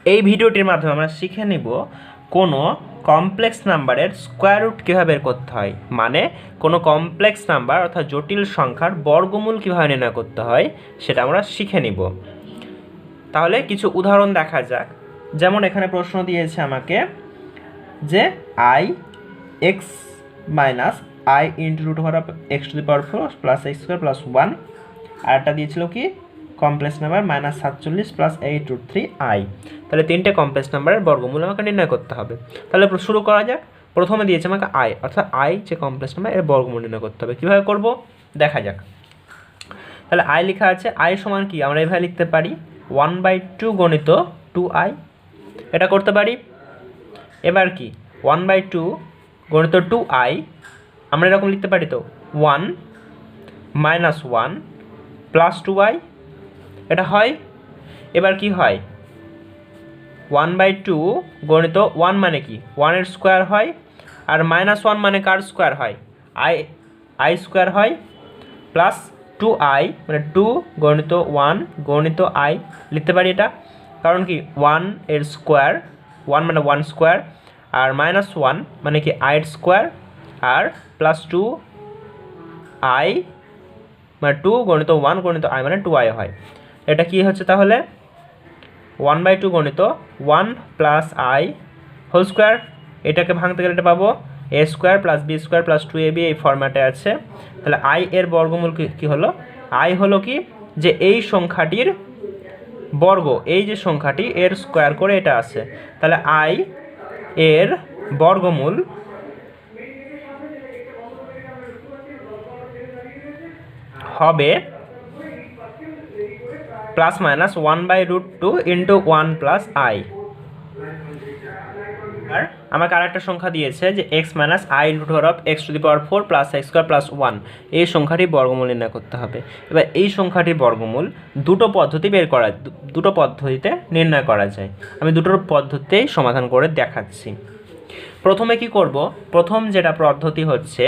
এই ভিডিওটির মাধ্যমে আমরা শিখে নিব কোনো কমপ্লেক্স নাম্বারের স্কোয়ার রুট কীভাবে বের করতে হয়, মানে কোনো কমপ্লেক্স নাম্বার অর্থাৎ জটিল সংখ্যার বর্গমূল কীভাবে নির্ণয় করতে হয় সেটা আমরা শিখে নিব। তাহলে কিছু উদাহরণ দেখা যাক। যেমন এখানে প্রশ্ন দিয়েছে আমাকে যে i x minus i into root over of x to the power 4 plus x square plus 1, আর একটা দিয়েছিল কি কমপ্লেক্স নাম্বার -47 প্লাস 8√3 আই। তাহলে তিনটে কমপ্লেক্স নাম্বারের বর্গমূল আমাকে নির্ণয় করতে হবে। তাহলে শুরু করা যাক। প্রথমে দিয়েছে আমাকে আই, অর্থাৎ আই যে কমপ্লেক্স নাম্বার এর বর্গমূল নির্ণয় করতে হবে। কীভাবে করব দেখা যাক। তাহলে আই লেখা আছে, আই সমান কি আমরা এভাবে লিখতে পারি 1/2 গণিত 2i, এটা করতে পারি। এবার কি 1/2 গণিত 2i আমরা এরকম লিখতে পারি, তো 1 - 1 প্লাস 2i, এটা হয়। এবার কি হয় 1/2 গণিত 1 মানে কি 1 এর স্কোয়ার হয়, আর -1 মানে কার স্কোয়ার হয় আই স্কোয়ার হয়, প্লাস 2i মানে 2 গণিত 1 গণিত i লিখতে পারি এটা, কারণ কি 1 এর স্কোয়ার 1 মানে 1 স্কোয়ার, আর -1 মানে কি i এর স্কোয়ার, আর প্লাস 2i মানে 2 গণিত 1 গণিত i মানে 2i হয়। এটা কি হচ্ছে তাহলে 1/2 গণিত 1 প্লাস i হোল স্কোয়ার। এটাকে ভাঙতে গেলে এটা পাবো a square plus b square plus 2ab, এই ফরম্যাটে আছে। তাহলে i এর বর্গমূল কি হলো, i হলো কি যে এই সংখ্যাটির বর্গ, এই যে সংখ্যাটি এর স্কোয়ার করে এটা আছে। তাহলে i এর বর্গমূল হবে plus minus 1/√2 into 1 plus i। আর আমাকে আরেকটা সংখ্যা দিয়েছে যে x minus i root over of x to the power 4 plus x square plus 1, এই সংখ্যাটির বর্গমূল নির্ণয় করতে হবে। এবার এই সংখ্যাটির বর্গমূল দুটো পদ্ধতিতে নির্ণয় করা যায়। আমি দুটোর পদ্ধতিতেই সমাধান করে দেখাচ্ছি। প্রথমে কি করব, প্রথম যেটা পদ্ধতি হচ্ছে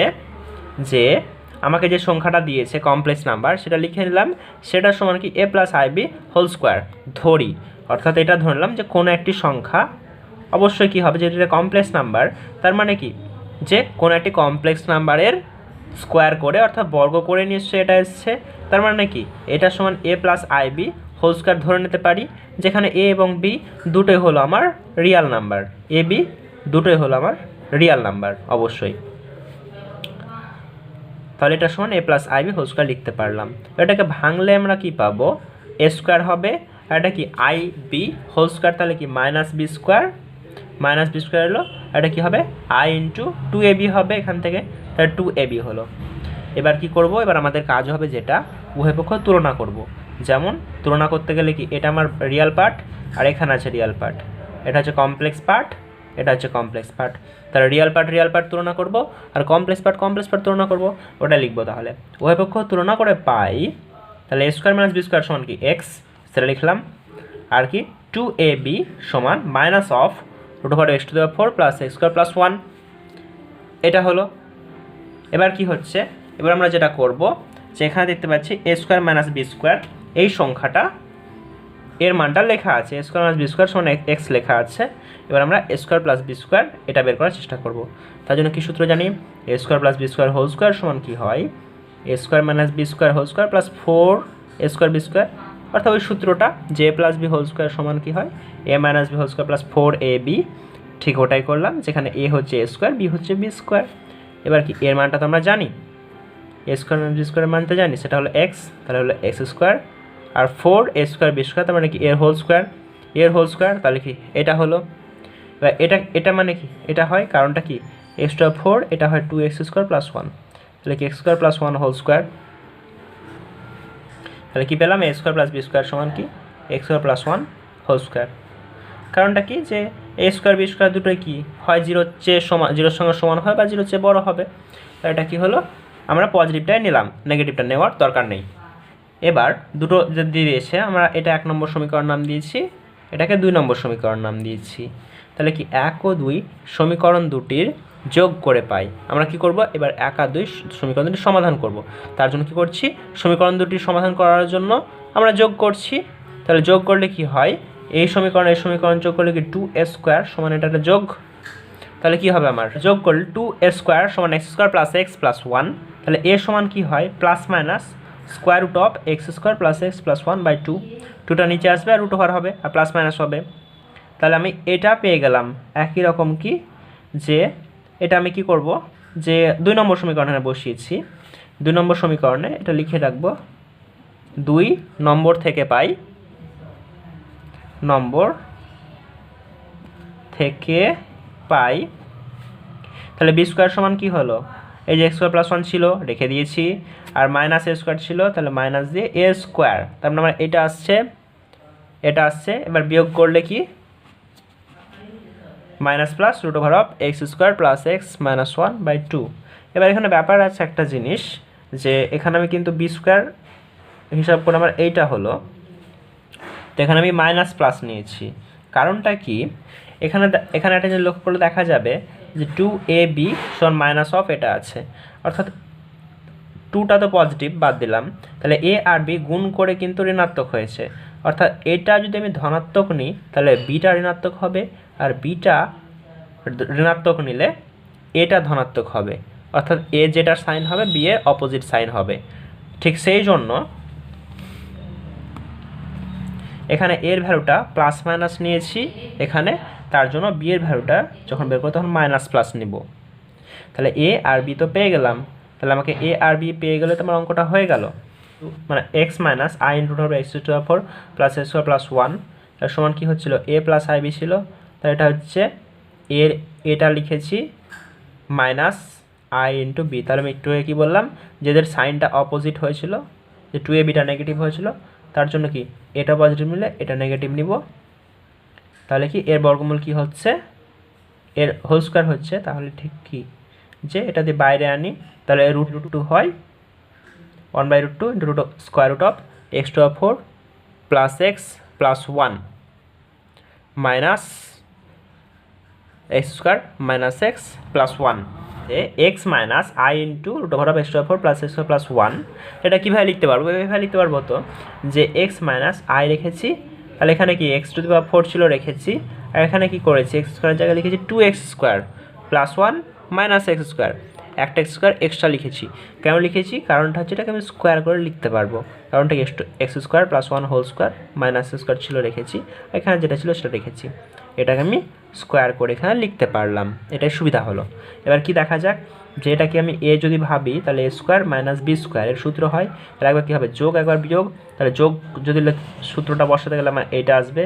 যে আমাকে যে সংখ্যাটা দিয়েছে কমপ্লেক্স নাম্বার সেটা লিখে নিলাম, সেটা সমান কি a plus i b whole square ধরি, অর্থাৎ এটা ধরে নিলাম যে কোনো একটি সংখ্যা অবশ্যই কী হবে, যেটা কমপ্লেক্স নাম্বার তার মানে কি যে কোনো একটি কমপ্লেক্স নাম্বারের স্কোয়ার করে অর্থাৎ বর্গ করে নিশ্চয়ই এটা এসছে, তার মানে কি এটা সমান a plus i b whole square ধরে নিতে পারি, যেখানে a এবং b দুটোই হলো আমার রিয়াল নাম্বার, a b দুটোই হলো আমার রিয়াল নাম্বার অবশ্যই। তাহলে এটা সমান a plus i b whole square লিখতে পারলাম। এটাকে ভাঙলে আমরা কি পাবো, a স্কোয়ার হবে, আর এটা কি আই বি হোল স্কোয়ার, তাহলে কি -b স্কোয়ার হলো, এটা কি হবে i ইন্টু 2ab হবে এখান থেকে, তাহলে 2ab হলো। এবার কি করব, এবার আমাদের কাজ হবে যেটা উভয় পক্ষ তুলনা করব। যেমন তুলনা করতে গেলে কি এটা আমার রিয়াল পার্ট আর এখানে আছে রিয়াল পার্ট, এটা হচ্ছে কমপ্লেক্স পার্ট, এটা হচ্ছে কমপ্লেক্স পার্ট, তাহলে রিয়াল পার্ট তুলনা করব, আর কমপ্লেক্স পার্ট তুলনা করব, ওটা লিখবো। তাহলে উভয় পক্ষ তুলনা করে পাই, তাহলে a square minus b square সমান কি x, সেটা লিখলাম, আর কি 2ab সমান minus of root over x to the power 4 plus x square plus 1, এটা হলো। এবার কি হচ্ছে, এবার আমরা যেটা করব যে এখানে দেখতে পাচ্ছি a square minus b square, এই সংখ্যাটা এর মানটা লেখা আছে, a square minus b square সমান এক্স লেখা আছে। এবার আমরা a square plus b square এটা বের করার চেষ্টা করব। তার জন্য কি সূত্র জানি, a square plus b square whole square সমান কি হয় a square minus b square whole square plus 4 a square b square, অর্থাৎ ওই সূত্রটা যে a plus b whole square সমান কি হয় a minus b whole square plus 4ab, ঠিক ওটাই করলাম, যেখানে a হচ্ছে a স্কোয়ার, b হচ্ছে বি স্কোয়ার। এবার কি এর মানটা তো আমরা জানি, a স্কোয়ার মাইনাস বি স্কোয়ারের মানটা জানি, সেটা হলো x, তাহলে হলো এক্স স্কোয়ার, আর 4a স্কোয়ার বি স্কোয়ার তার মানে কি এর হোল স্কোয়ার, তাহলে কি এটা হলো। এবার এটা মানে কি এটা হয়, কারণটা কি x টু 4, এটা হয় 2x স্কোয়ার প্লাস 1, তাহলে কি x square plus 1 whole square, তাহলে কি পেলাম a square plus b square সমান কি x square plus 1 whole square. কারণটা কি যে a স্কোয়ার বি স্কোয়ার দুটোই কি হয় জিরোর সঙ্গে সমান হয় বা জিরোর চেয়ে বড় হবে, তাহলে এটা কি হলো আমরা পজিটিভটাই নিলাম, নেগেটিভটা নেওয়ার দরকার নেই। এবার দুটো যদি দিয়েছে আমরা এটা 1 নম্বর সমীকরণ নাম দিয়েছি, এটাকে 2 নম্বর সমীকরণ নাম দিয়েছি, তাহলে কি 1 ও 2 সমীকরণ দুটির যোগ করে পাই। আমরা কি করব, এবার 1 আর 2 সমীকরণ দুটির সমাধান করব। তার জন্য কি করছি, সমীকরণ দুটির সমাধান করার জন্য আমরা যোগ করছি। তাহলে যোগ করলে কি হয়, এই সমীকরণ যোগ করলে কি 2a² সমান এটা একটা যোগ, তাহলে কি হবে আমার যোগ করলে 2a² সমান x² প্লাস এক্স প্লাস 1, তাহলে a সমান কি হয় plus minus square root of x² plus x plus 1/2, 2টা নিচে আসবে আর রুট ওভার হবে আর প্লাস মাইনাস হবে। তাহলে আমি এটা পেয়ে গেলাম। একই রকম কি যে এটা আমি কি করব যে 2 নম্বর সমীকরণে বসিয়েছি, 2 নম্বর সমীকরণে এটা লিখে রাখবো 2 নম্বর থেকে পাই, নম্বর থেকে পাই, তাহলে b² সমান কি হলো এই যে x² প্লাস 1 ছিল রেখে দিয়েছি আর মাইনাস a² ছিল তাহলে মাইনাস দিয়ে a², তার মানে আমার এটা আসছে, এবার বিয়োগ করলে কি minus plus root over of x² plus x minus 1/2। এবার এখানে ব্যাপার আছে একটা জিনিস যে এখানে আমি কিন্তু b² হিসাব করে আমার এইটা হলো, তো এখানে আমি মাইনাস প্লাস নিয়েছি, কারণটা কি এখানে একটা যে লক্ষ্য করলে দেখা যাবে যে 2ab সমান মাইনাস অফ এটা আছে, অর্থাৎ 2টা তো পজিটিভ বাদ দিলাম, তাহলে a আর b গুণ করে কিন্তু ঋণাত্মক হয়েছে, অর্থাৎ এটা যদি আমি ধনাত্মক নিই তাহলে বিটা ঋণাত্মক হবে আর বিটা ঋণাত্মক নিলে এটা ধনাত্মক হবে, অর্থাৎ এ যেটার সাইন হবে বি এর অপোজিট সাইন হবে। ঠিক সেই জন্য এখানে এর ভ্যালুটা প্লাস মাইনাস নিয়েছি এখানে, তার জন্য বি এর ভ্যালুটা যখন বের করবো তখন মাইনাস প্লাস নিব। তাহলে এ আর বি তো পেয়ে গেলাম, তাহলে আমাকে এ আর বি পেয়ে গেলে তোমার অঙ্কটা হয়ে গেল, মানে x minus i into x² plus x² plus 1 তার সমান কী হচ্ছিল এ প্লাস আই বি ছিল, তাহলে এটা হচ্ছে এটা লিখেছি মাইনাস আই ইন্টু বি, তাহলে আমি একটু কী বললাম যেদের সাইনটা অপোজিট হয়েছিল যে 2a বিটা নেগেটিভ হয়েছিল তার জন্য কি এটা পজিটিভ নিলে এটা নেগেটিভ নিব, তাহলে কি এর বর্গমূল কি হচ্ছে এর হোল স্কোয়ার হচ্ছে, তাহলে ঠিক কি যে এটা দিয়ে বাইরে আনি তাহলে √2 হয় 1/√2 into square root of x² plus x plus 1 minus x² minus x plus 1 x minus i into √x² plus x² plus 1, এটা কীভাবে লিখতে পারবো এভাবে লিখতে পারবো তো যে এক্স মাইনাস আই রেখেছি, তাহলে এখানে কি x⁴ ছিল রেখেছি আর এখানে কি করেছি x² জায়গায় লিখেছি 2x² প্লাস 1 মাইনাস x², একটা x² এক্সট্রা লিখেছি, কেন লিখেছি কারণটা হচ্ছে এটাকে আমি স্কোয়ার করে লিখতে পারবো, কারণটা x² plus 1 whole square minus x² ছিল রেখেছি, এখানে যেটা ছিল সেটা রেখেছি, এটাকে আমি স্কোয়ার করে এখানে লিখতে পারলাম, এটাই সুবিধা হলো। এবার কি দেখা যাক যে এটাকে আমি এ যদি ভাবি তাহলে a² মাইনাস b² এর সূত্র হয়, তাহলে একবার কী হবে যোগ একবার বিয়োগ, তাহলে যোগ যদি সূত্রটা বসাতে গেলে আমার এইটা আসবে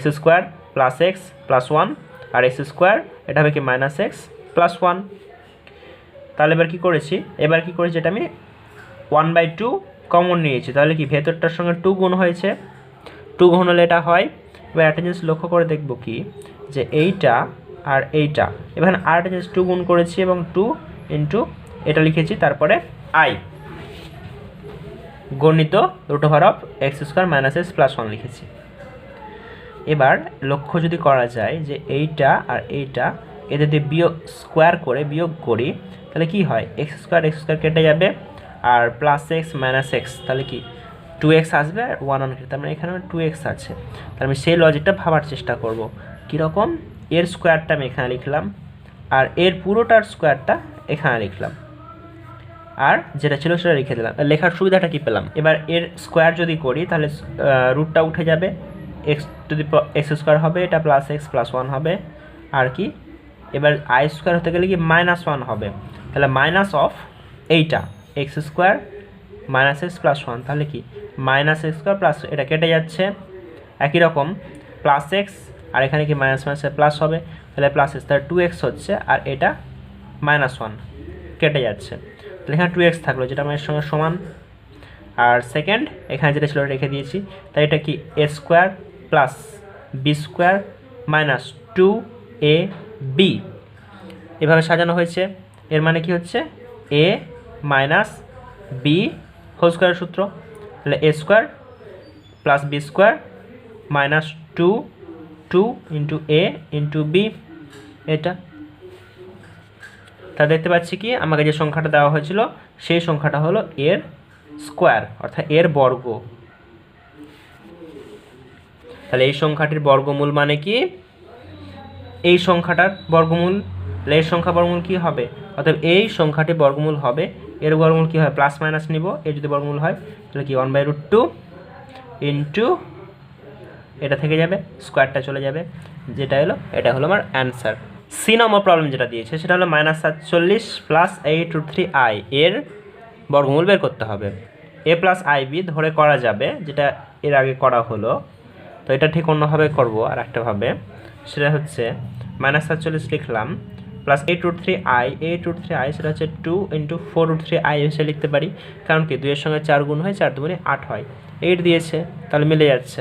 x² প্লাস এক্স প্লাস 1 আর x² এটা হবে কি মাইনাস এক্স প্লাস 1, তাহলে এবার কি করেছি এটা আমি 1/2 কমন নিয়েছি, তাহলে কি ভেতরটার সঙ্গে 2 গুণ হয়েছে, 2 গুণ হলে এটা হয়। এবার একটা জিনিস লক্ষ্য করে দেখব কি যে এইটা আর এইটা, এবার আরেকটা জিনিস 2 গুণ করেছি এবং 2 ইন্টু এটা লিখেছি, তারপরে আই গণিত √x² মাইনাস এক্স প্লাস 1 লিখেছি। এবার লক্ষ্য যদি করা যায় যে এইটা আর এইটা এদের দিয়ে বিয়োগ স্কোয়ার করে বিয়োগ করি তাহলে কি হয় x² কেটে যাবে আর প্লাস এক্স মাইনাস এক্স, তাহলে কি 2x আসবে আর 1 কেটে, তার মানে এখানে 2x আছে, তাহলে আমি সেই লজিকটা ভাবার চেষ্টা করব কীরকম, এর স্কোয়ারটা আমি এখানে লিখলাম আর এর পুরোটার স্কোয়ারটা এখানে লিখলাম আর যেটা ছিল সেটা লিখে দিলাম, লেখার সুবিধাটা কি পেলাম। এবার এর স্কোয়ার যদি করি তাহলে রুটটা উঠে যাবে, x² হবে, এটা প্লাস এক্স প্লাস 1 হবে আর কি এবার i² হতে গেলে কি -1 হবে, তাহলে মাইনাস অফ এইটা x² মাইনাস এক্স প্লাস 1, তাহলে কি -x² প্লাস এটা কেটে যাচ্ছে, একই রকম প্লাস এক্স আর এখানে কি মাইনাস মাইনাসে প্লাস হবে, তাহলে প্লাস এক্স, তাহলে 2x হচ্ছে আর এটা -1 কেটে যাচ্ছে, তাহলে এখানে 2x থাকলো যেটা আমার সঙ্গে সমান, আর সেকেন্ড এখানে যেটা ছিল রেখে দিয়েছি, তাই এটা কি a² plus b² minus 2ab এভাবে সাজানো হয়েছে, এর মানে কি হচ্ছে a মাইনাস b হোল স্কোয়ারের সূত্র, তাহলে a² plus b² minus 2 into a into b, এটা তা দেখতে পাচ্ছি কি আমাকে যে সংখ্যাটা দেওয়া হয়েছিল সেই সংখ্যাটা হলো এর স্কোয়ার অর্থাৎ এর বর্গ। তাহলে এই সংখ্যাটির বর্গমূল মানে কি এই সংখ্যাটার বর্গমূল, তাহলে এই সংখ্যা বর্গমূল কী হবে, অতএব এই সংখ্যাটি বর্গমূল হবে, এর বর্গমূল কী হয় প্লাস মাইনাস নিব, এর যদি বর্গমূল হয় তাহলে কি 1/√2 ইন্টু এটা থেকে যাবে স্কোয়ারটা চলে যাবে, যেটা হলো এটা হলো আমার অ্যান্সার। সি নম্বর প্রবলেম যেটা দিয়েছে সেটা হলো -47 প্লাস 8√3i এর বর্গমূল বের করতে হবে। a প্লাস IB ধরে করা যাবে, যেটা এর আগে করা হলো, তো এটা ঠিক অন্যভাবে করবো আর একটাভাবে, সেটা হচ্ছে -47 লিখলাম প্লাস 8√3i সেটা হচ্ছে 2 × 4√3i হিসেবে লিখতে পারি, কারণ কি 2 এর সঙ্গে 4 গুণ হয়, 4 2 8 হয়, 8 দিয়েছে তাহলে মিলে যাচ্ছে,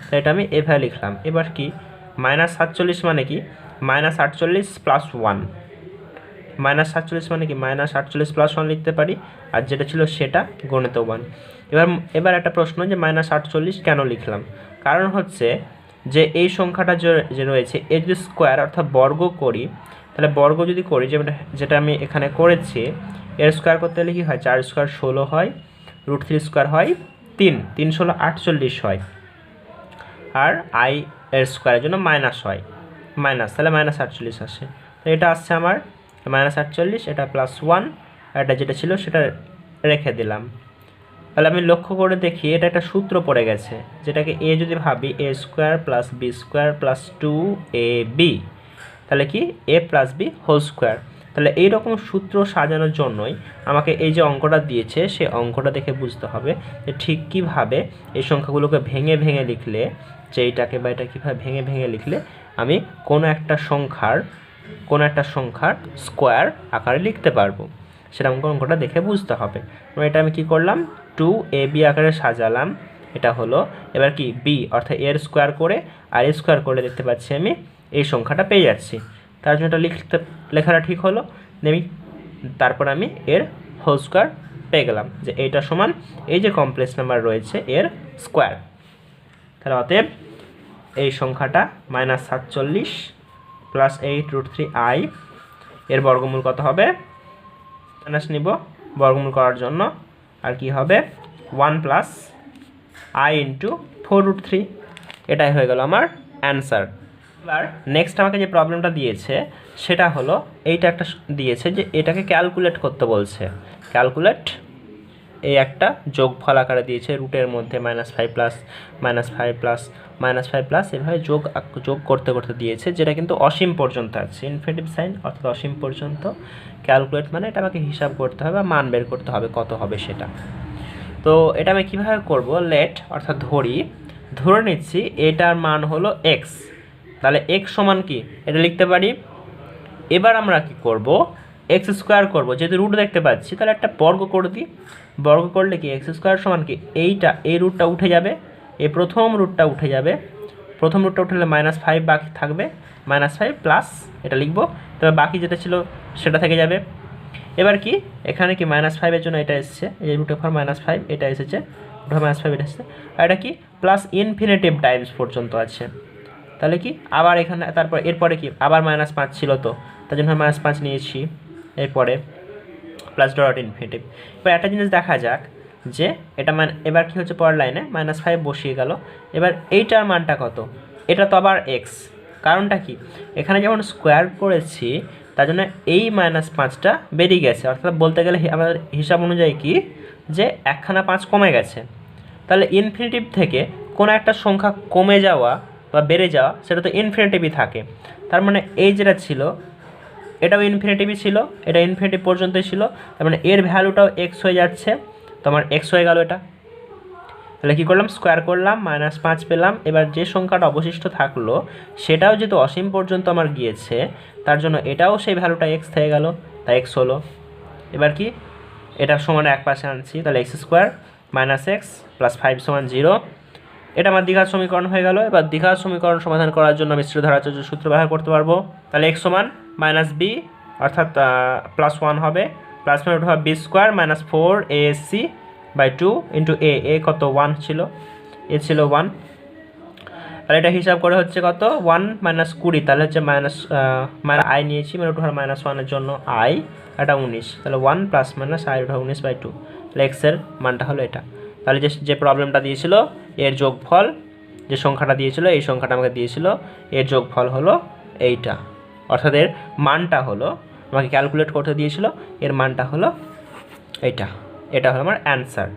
তাই এটা আমি এভাবে লিখলাম। এবার কি -47 মানে কি -48 প্লাস 1, -47 মানে কি -48 প্লাস 1 লিখতে পারি, আর যেটা ছিল সেটা গণিত 1। এবার একটা প্রশ্ন যে -48 কেন লিখলাম, কারণ হচ্ছে যে এই সংখ্যাটা যে রয়েছে এর যদি স্কোয়ার অর্থাৎ বর্গ করি, তাহলে বর্গ যদি করি যেটা আমি এখানে করেছি, এর স্কোয়ার করতে হলে কী হয় 4 স্কোয়ার 16 হয়, √3 স্কোয়ার হয় 3, 3 16 48 হয়, আর i এর স্কোয়ারের জন্য মাইনাস হয়, মাইনাস, তাহলে -48 আসে, তো এটা আসছে আমার -48, এটা +1, আর এটা যেটা ছিল সেটা রেখে দিলাম। তাহলে আমি লক্ষ্য করে দেখি এটা একটা সূত্র পড়ে গেছে, যেটাকে a যদি ভাবি a² + b² + 2ab, তাহলে কি a + b হোল স্কোয়ার। তাহলে এইরকম সূত্র সাজানোর জন্যই আমাকে এই যে অঙ্কটা দিয়েছে সেই অঙ্কটা দেখে বুঝতে হবে যে ঠিক কীভাবে এই সংখ্যাগুলোকে ভেঙে ভেঙে লিখলে, যে এইটাকে বা এটা কীভাবে ভেঙে ভেঙে লিখলে আমি কোনো একটা সংখ্যার স্কোয়ার আকারে লিখতে পারবো, সেটা আমাকে অঙ্কটা দেখে বুঝতে হবে। এটা আমি কি করলাম 2ab আকারে সাজালাম, এটা হলো, এবার কি b অর্থাৎ এর স্কোয়ার করে আর এর স্কোয়ার করে দেখতে পাচ্ছি আমি এই সংখ্যাটা পেয়ে যাচ্ছি, তার জন্য এটা লেখাটা ঠিক হলো, তারপর আমি এর হোল স্কোয়ার পেয়ে গেলাম, যে এইটা সমান এই যে কমপ্লেক্স নাম্বার রয়েছে এর স্কোয়ার। তাহলে অতএব এই সংখ্যাটা -47 প্লাস 8√3i এর বর্গমূল কত হবে, মাইনাস নিব বর্গমূল করার জন্য, আর কি হবে 1 + i × 4√3, এটাই হয়ে গেল আমার অ্যান্সার। এবার নেক্সট আমাকে যে প্রবলেমটা দিয়েছে সেটা হলো এইটা একটা দিয়েছে যে এটাকে ক্যালকুলেট করতে বলছে, ক্যালকুলেট এই একটা যোগফল আকারে দিয়েছে, রুটের মধ্যে -5 প্লাস -5 প্লাস -5 প্লাস এভাবে যোগ করতে করতে দিয়েছে, যেটা কিন্তু অসীম পর্যন্ত আছে, ইনফিনিটিভ সাইন অর্থাৎ অসীম পর্যন্ত। ক্যালকুলেট মানে এটা আমাকে হিসাব করতে হবে বা মান বের করতে হবে কত হবে সেটা। তো এটা আমি কীভাবে করব, লেট অর্থাৎ ধরে নিচ্ছি এটার মান হলো x, তাহলে x সমান কি এটা লিখতে পারি। এবার আমরা কি করব x² করব, যেহেতু রুট দেখতে পাচ্ছি তাহলে একটা বর্গ করে দিই, বর্গ করলে কি x² সমান কি এই রুটটা উঠে যাবে, এই প্রথম রুটটা উঠে যাবে, প্রথম রুটটা উঠলে -5 বাকি থাকবে, -5 প্লাস এটা লিখবো, তবে বাকি যেটা ছিল সেটা থেকে যাবে। এবার কি এখানে কি -5 এর জন্য এটা এসেছে, এই রুট ওভার -5 এটা এসেছে, রুট ওভার -5 এটা এসেছে, আর এটা কি প্লাস ইনফিনিটিভ টাইমস পর্যন্ত আছে, তাহলে কি আবার এখানে তারপর এরপরে কি আবার -5 ছিল, তো তার জন্য -5 নিয়েছি, এরপরে প্লাস ডট ইনফিনিটিভ। এবার একটা জিনিস দেখা যাক যে এটা এবার কি হচ্ছে পরের লাইনে -5 বসিয়ে গেল, এবার এইটার মানটা কত, এটা তো আবার x, কারণটা কি এখানে যেমন স্কোয়ার করেছি তার জন্য এই -5টা বেরিয়ে গেছে, অর্থাৎ বলতে গেলে আমাদের হিসাব অনুযায়ী কি যে একখানা 5 কমে গেছে, তাহলে ইনফিনিটিভ থেকে কোনো একটা সংখ্যা কমে যাওয়া বা বেড়ে যাওয়া সেটা তো ইনফিনিটিভই থাকে, তার মানে এই যেটা ছিল এটাও ইনফিনিটিভই ছিল, এটা ইনফিনিটিভ পর্যন্তই ছিল, তার মানে এর ভ্যালুটাও x হয়ে যাচ্ছে, তো আমার x হয়ে গেল এটা। তাহলে কী করলাম স্কোয়ার করলাম, -5 পেলাম, এবার যে সংখ্যাটা অবশিষ্ট থাকলো সেটাও যেহেতু অসীম পর্যন্ত আমার গিয়েছে তার জন্য এটাও সেই ভ্যালুটা x থেকে গেল, তাই x হলো। এবার কি এটার সমান এক পাশে আনছি, তাহলে x² - x + 5 = 0, এটা আমার দ্বিঘাত সমীকরণ হয়ে গেল। এবার দ্বিঘাত সমীকরণ সমাধান করার জন্য আমি শ্রীধরাচার্য সূত্র ব্যবহার করতে পারবো, তাহলে x সমান -b অর্থাৎ +1 হবে, প্লাস মানে হবে b² - 4ac/2 × a কত 1 ছিল, a ছিল 1, তাহলে এটা হিসাব করে হচ্ছে কত 1 - 20, তাহলে হচ্ছে i নিয়েছি -1 এর জন্য i, এটা 19, তাহলে 1 ± i √ 19/2, তাহলে x এর মানটা হলো এটা। তাহলে যে প্রবলেমটা দিয়েছিল এর যোগফল যে সংখ্যাটা দিয়েছিল এই সংখ্যাটা আমাকে দিয়েছিল, এর যোগফল হলো এইটা, অর্থাৎ এর মানটা হলো, আমাকে ক্যালকুলেট করতে দিয়েছিল, এর মানটা হলো এইটা, এটা হলো আমার অ্যান্সার।